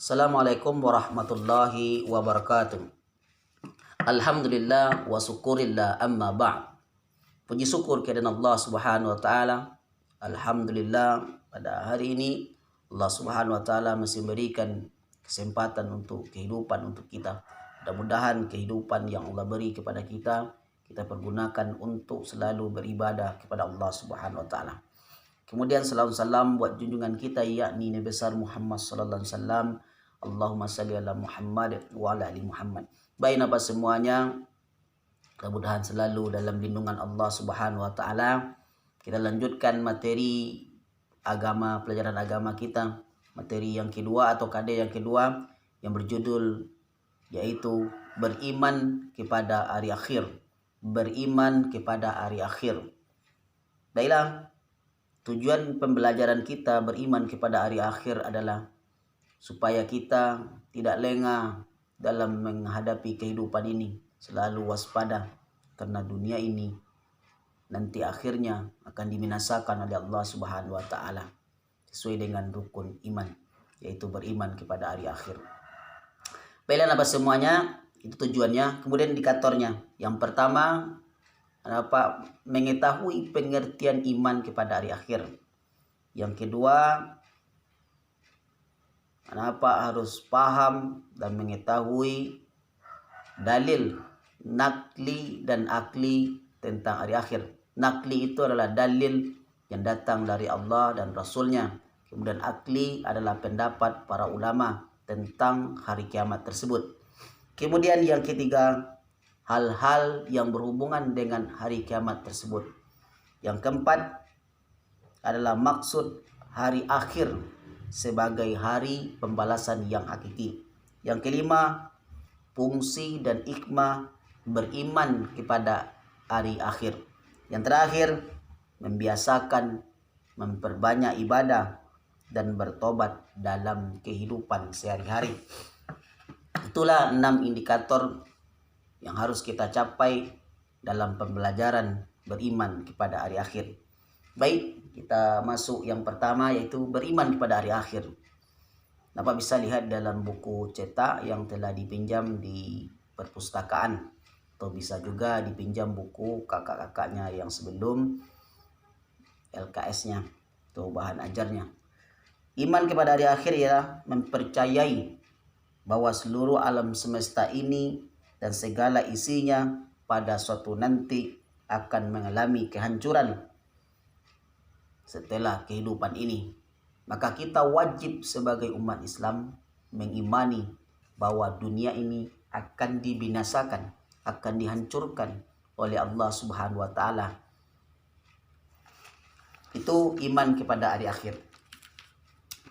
Assalamualaikum warahmatullahi wabarakatuh. Alhamdulillah wa syukurillah amma ba'd. Puji syukur kepada Allah Subhanahu wa taala. Alhamdulillah pada hari ini Allah Subhanahu wa taala masih memberikan kesempatan untuk kehidupan untuk kita. Mudah-mudahan kehidupan yang Allah beri kepada kita pergunakan untuk selalu beribadah kepada Allah Subhanahu wa taala. Kemudian salam buat junjungan kita yakni Nabi besar Muhammad sallallahu alaihi wasallam. Allahumma salli ala Muhammad wa ala ali Muhammad. Baik apa semuanya, mudah-mudahan selalu dalam lindungan Allah Subhanahu wa taala. Kita lanjutkan materi agama, pelajaran agama kita. Materi yang kedua atau KD yang kedua yang berjudul yaitu beriman kepada hari akhir. Beriman kepada hari akhir. Baiklah, tujuan pembelajaran kita beriman kepada hari akhir adalah supaya kita tidak lengah dalam menghadapi kehidupan ini. Selalu waspada karena dunia ini nanti akhirnya akan dibinasakan oleh Allah Subhanahu wa taala sesuai dengan rukun iman, yaitu beriman kepada hari akhir. Baiklah apa semuanya, itu tujuannya. Kemudian indikatornya. Yang pertama, mengetahui pengertian iman kepada hari akhir. Yang kedua, harus paham dan mengetahui dalil nakli dan akli tentang hari akhir. Nakli itu adalah dalil yang datang dari Allah dan Rasulnya. Kemudian akli adalah pendapat para ulama tentang hari kiamat tersebut. Kemudian yang ketiga, hal-hal yang berhubungan dengan hari kiamat tersebut. Yang keempat adalah maksud hari akhir sebagai hari pembalasan yang hakiki. Yang kelima, fungsi dan hikmah beriman kepada hari akhir. Yang terakhir, membiasakan memperbanyak ibadah dan bertobat dalam kehidupan sehari-hari. Itulah 6 indikator yang harus kita capai dalam pembelajaran beriman kepada hari akhir. Baik, kita masuk yang pertama yaitu beriman kepada hari akhir. Dapat bisa lihat dalam buku cetak yang telah dipinjam di perpustakaan, atau bisa juga dipinjam buku kakak-kakaknya yang sebelum LKS-nya atau bahan ajarnya. Iman kepada hari akhir ialah mempercayai bahwa seluruh alam semesta ini dan segala isinya pada suatu nanti akan mengalami kehancuran setelah kehidupan ini. Maka kita wajib sebagai umat Islam mengimani bahwa dunia ini akan dibinasakan, akan dihancurkan oleh Allah Subhanahu wa taala. Itu iman kepada hari akhir.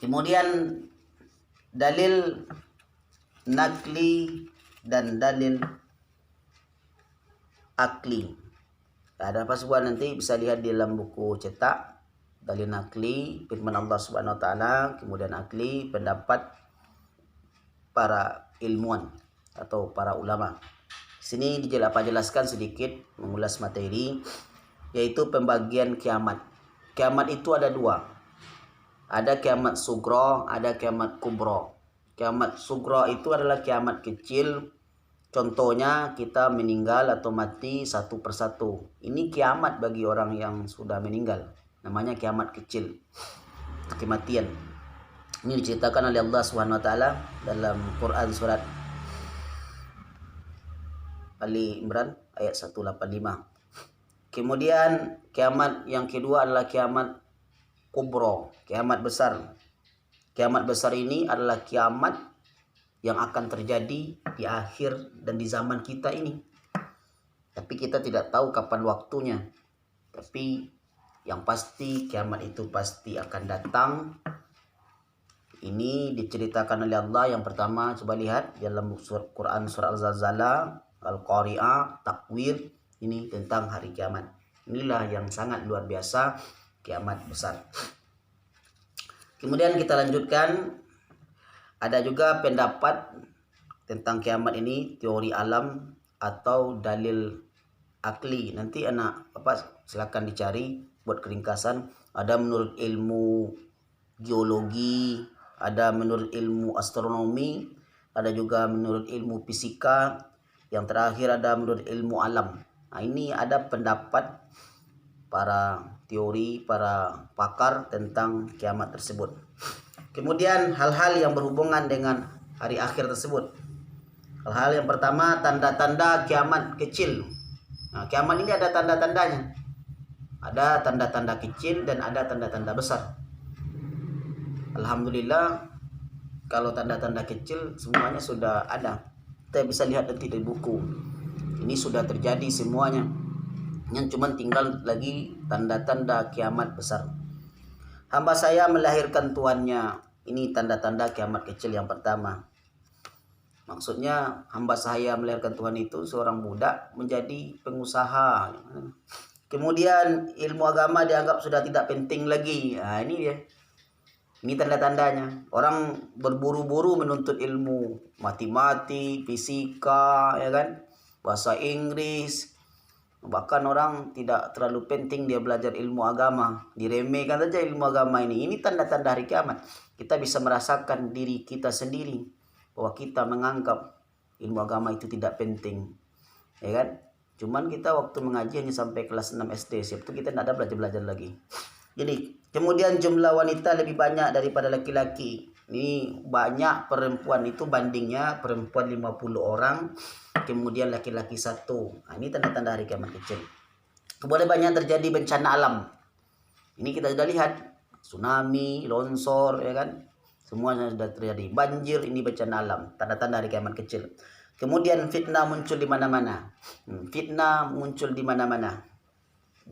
Kemudian dalil nakli dan dalil akli. Ada apa sebuah nanti bisa lihat di dalam buku cetak. Dalil nakli firman Allah Subhanahu wa taala, kemudian akli pendapat para ilmuwan atau para ulama. Di sini dijelaskan sedikit mengulas materi yaitu pembagian kiamat. Kiamat itu ada 2. Ada kiamat sugro, ada kiamat kubro. Kiamat sugro itu adalah kiamat kecil. Contohnya kita meninggal atau mati satu persatu. Ini kiamat bagi orang yang sudah meninggal. Namanya kiamat kecil, kematian. Ini diceritakan oleh Allah Subhanahu wa taala dalam Quran surat Ali Imran ayat 185. Kemudian kiamat yang kedua adalah kiamat kubro, kiamat besar. Kiamat besar ini adalah kiamat yang akan terjadi di akhir dan di zaman kita ini. Tapi kita tidak tahu kapan waktunya. Tapi yang pasti kiamat itu pasti akan datang. Ini diceritakan oleh Allah. Yang pertama coba lihat dalam Quran surah Al-Zalzalah, Al-Qari'ah, Takwir. Ini tentang hari kiamat. Inilah yang sangat luar biasa, kiamat besar. Kemudian kita lanjutkan. Ada juga pendapat tentang kiamat ini, teori alam atau dalil akli. Nanti silakan dicari buat keringkasan. Ada menurut ilmu geologi, ada menurut ilmu astronomi, ada juga menurut ilmu fisika, yang terakhir ada menurut ilmu alam. Nah, ini ada pendapat para teori, para pakar tentang kiamat tersebut. Kemudian hal-hal yang berhubungan dengan hari akhir tersebut. Hal-hal yang pertama, tanda-tanda kiamat kecil. Nah, kiamat ini ada tanda-tandanya. Ada tanda-tanda kecil dan ada tanda-tanda besar. Alhamdulillah, kalau tanda-tanda kecil semuanya sudah ada. Kita bisa lihat nanti di buku. Ini sudah terjadi semuanya. Yang cuma tinggal lagi tanda-tanda kiamat besar. Hamba saya melahirkan tuannya. Ini tanda-tanda kiamat kecil yang pertama. Maksudnya hamba saya melahirkan Tuhan itu seorang budak menjadi pengusaha. Kemudian ilmu agama dianggap sudah tidak penting lagi. Nah, ini dia. Ini tanda-tandanya. Orang berburu-buru menuntut ilmu matematik, fisika, ya kan? Bahasa Inggris. Bahkan orang tidak terlalu penting dia belajar ilmu agama. Diremehkan saja ilmu agama ini. Ini tanda-tanda hari kiamat. Kita bisa merasakan diri kita sendiri bahwa kita menganggap ilmu agama itu tidak penting, ya kan? Cuman kita waktu mengaji hanya sampai kelas 6 SD, siap itu kita tidak ada belajar lagi. Jadi kemudian jumlah wanita lebih banyak daripada laki-laki. Ini banyak perempuan itu bandingnya perempuan 50 orang, kemudian laki-laki 1. Nah, ini tanda-tanda hari kiamat kecil. Kemudian banyak terjadi bencana alam. Ini kita sudah lihat tsunami, longsor, ya kan? Semuanya sudah terjadi. Banjir, ini bencana alam. Tanda-tanda hari kiamat kecil. Kemudian fitnah muncul di mana-mana. Fitnah muncul di mana-mana.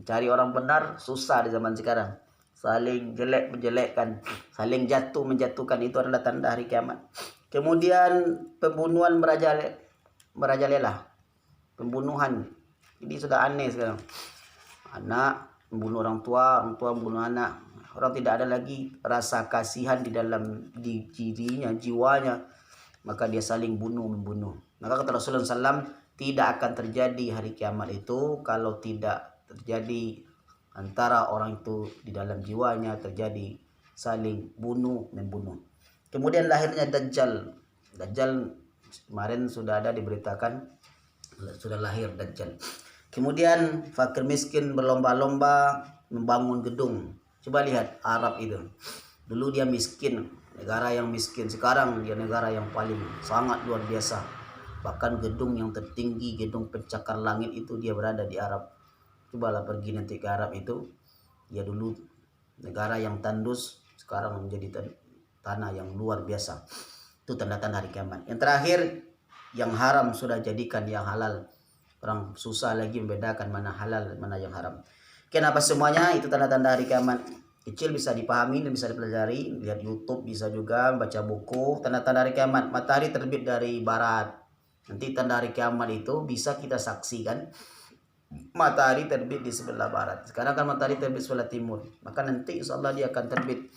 Cari orang benar susah di zaman sekarang. Saling jelek menjelekkan, saling jatuh menjatuhkan, itu adalah tanda hari kiamat. Kemudian pembunuhan merajalela. Pembunuhan. Ini sudah aneh sekarang. Anak membunuh orang tua membunuh anak. Orang tidak ada lagi rasa kasihan di dalam dirinya, jiwanya. Maka dia saling membunuh. Maka kata Rasulullah SAW, tidak akan terjadi hari kiamat itu kalau tidak terjadi antara orang itu di dalam jiwanya terjadi saling membunuh. Kemudian lahirnya Dajjal. Dajjal kemarin sudah ada diberitakan, sudah lahir Dajjal. Kemudian fakir miskin berlomba-lomba membangun gedung. Coba lihat Arab itu. Dulu dia miskin, negara yang miskin. Sekarang dia negara yang paling sangat luar biasa. Bahkan gedung yang tertinggi, gedung pencakar langit itu dia berada di Arab. Cobalah pergi nanti ke Arab itu. Dia dulu negara yang tandus, sekarang menjadi tanah yang luar biasa. Itu tanda-tanda hari kiamat. Yang terakhir, yang haram sudah jadikan yang halal. Orang susah lagi membedakan mana halal dan mana yang haram. Kenapa semuanya itu tanda-tanda hari kiamat kecil bisa dipahami dan bisa dipelajari. Lihat YouTube bisa juga, baca buku. Tanda-tanda hari kiamat, matahari terbit dari barat. Nanti tanda hari kiamat itu bisa kita saksikan. Matahari terbit di sebelah barat. Sekarang kan matahari terbit sebelah timur. Maka nanti insya Allah dia akan terbit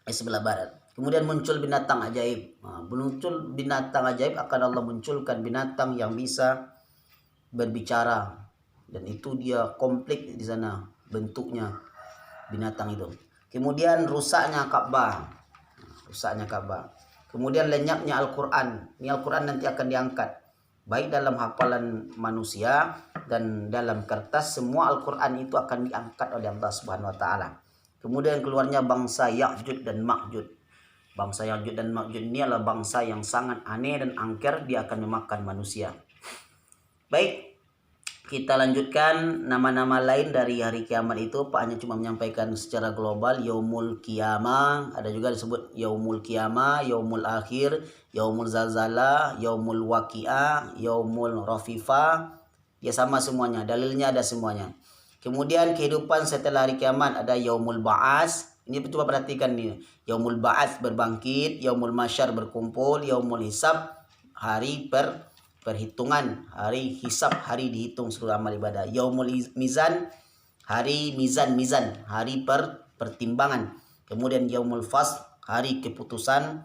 di sebelah barat. Kemudian muncul binatang ajaib. Muncul binatang ajaib, akan Allah munculkan binatang yang bisa berbicara. Dan itu dia komplit di sana bentuknya binatang itu. Kemudian rusaknya Ka'bah. Kemudian lenyapnya Al-Quran. Ini Al-Quran nanti akan diangkat. Baik dalam hafalan manusia dan dalam kertas, semua Al-Quran itu akan diangkat oleh Allah Subhanahu wa taala. Kemudian keluarnya bangsa Ya'juj dan Ma'juj. Bangsa Ya'juj dan Ma'juj ini adalah bangsa yang sangat aneh dan angker, dia akan memakan manusia. Baik, kita lanjutkan nama-nama lain dari hari kiamat itu. Pak hanya cuma menyampaikan secara global. Yaumul Qiyamah, ada juga disebut Yaumul Qiyamah, Yaumul Akhir, Yaumul Zalzalah, Yaumul Waqi'ah, Yaumul Rafifah. Ya sama semuanya, dalilnya ada semuanya. Kemudian kehidupan setelah hari kiamat ada Yaumul Ba'ats. Ini coba perhatikan nih. Yaumul Ba'ats berbangkit, Yaumul Masyar berkumpul, Yaumul Hisab hari perhitungan, hari hisab, hari dihitung seluruh amal ibadah. Yaumul Mizan, hari mizan, hari pertimbangan. Kemudian Yaumul Fasl, hari keputusan.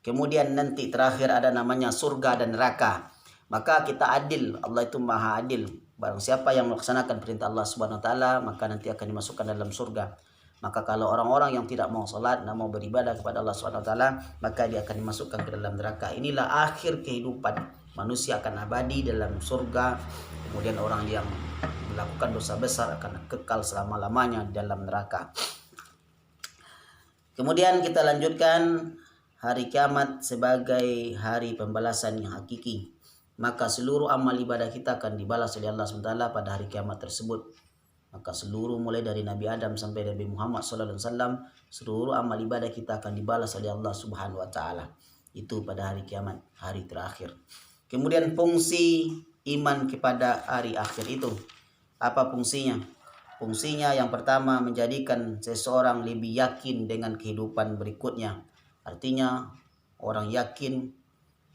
Kemudian nanti terakhir ada namanya surga dan neraka. Maka kita adil, Allah itu maha adil. Barang siapa yang melaksanakan perintah Allah Subhanahu wa taala, maka nanti akan dimasukkan dalam surga. Maka kalau orang-orang yang tidak mau sholat, tidak mau beribadah kepada Allah SWT, maka dia akan dimasukkan ke dalam neraka. Inilah akhir kehidupan. Manusia akan abadi dalam surga. Kemudian orang yang melakukan dosa besar akan kekal selama-lamanya dalam neraka. Kemudian kita lanjutkan hari kiamat sebagai hari pembalasan yang hakiki. Maka seluruh amal ibadah kita akan dibalas oleh Allah SWT pada hari kiamat tersebut. Maka seluruh mulai dari Nabi Adam sampai Nabi Muhammad SAW, seluruh amal ibadah kita akan dibalas oleh Allah Subhanahu wa taala. Itu pada hari kiamat, hari terakhir. Kemudian fungsi iman kepada hari akhir itu. Apa fungsinya? Fungsinya yang pertama menjadikan seseorang lebih yakin dengan kehidupan berikutnya. Artinya orang yakin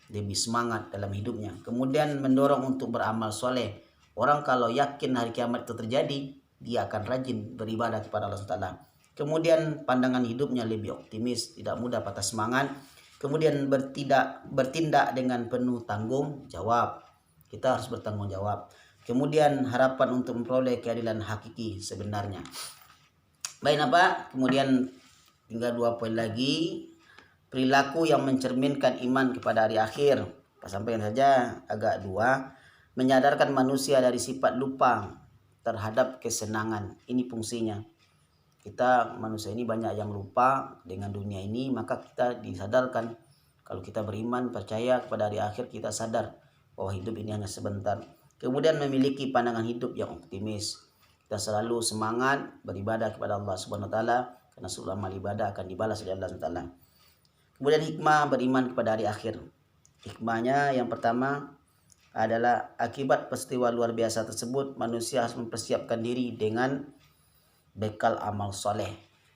lebih semangat dalam hidupnya. Kemudian mendorong untuk beramal soleh. Orang kalau yakin hari kiamat itu terjadi, dia akan rajin beribadah kepada Allah SWT. Kemudian pandangan hidupnya lebih optimis, tidak mudah patah semangat. Kemudian bertindak dengan penuh tanggung jawab. Kita harus bertanggung jawab. Kemudian harapan untuk memperoleh keadilan hakiki sebenarnya. Baik apa? Kemudian tinggal 2 poin lagi. Perilaku yang mencerminkan iman kepada hari akhir. Sampaikan saja agak 2. Menyadarkan manusia dari sifat lupa terhadap kesenangan. Ini fungsinya. Kita manusia ini banyak yang lupa dengan dunia ini, maka kita disadarkan. Kalau kita beriman, percaya kepada hari akhir, kita sadar bahwa hidup ini hanya sebentar. Kemudian memiliki pandangan hidup yang optimis. Kita selalu semangat beribadah kepada Allah Subhanahu wa taala, karena seluruh amal ibadah akan dibalas oleh Allah Subhanahu wa taala. Kemudian hikmah beriman kepada hari akhir. Hikmahnya yang pertama adalah akibat peristiwa luar biasa tersebut, manusia harus mempersiapkan diri dengan bekal amal soleh.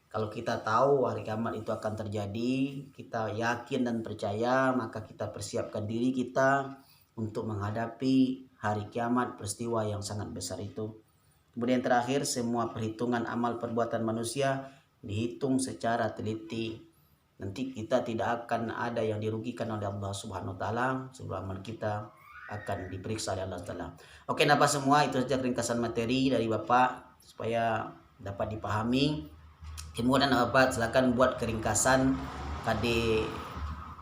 Kalau kita tahu hari kiamat itu akan terjadi, kita yakin dan percaya, maka kita persiapkan diri kita untuk menghadapi hari kiamat, peristiwa yang sangat besar itu. Kemudian terakhir, semua perhitungan amal perbuatan manusia dihitung secara teliti. Nanti kita tidak akan ada yang dirugikan oleh Allah Subhanahu wa taala, seluruh amal kita akan diperiksa oleh Allah Taala. Oke, Napa semua, itu saja ringkasan materi dari Bapak supaya dapat dipahami. Kemudian Bapak silakan buat keringkasan KD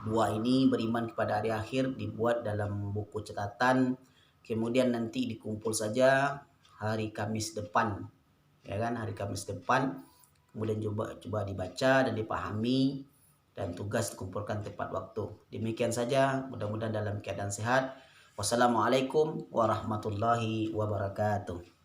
2 ini, beriman kepada hari akhir, dibuat dalam buku catatan. Kemudian nanti dikumpul saja hari Kamis depan. Ya kan, hari Kamis depan. Kemudian coba dibaca dan dipahami, dan tugas dikumpulkan tepat waktu. Demikian saja, mudah-mudahan dalam keadaan sehat. Wassalamualaikum warahmatullahi wabarakatuh.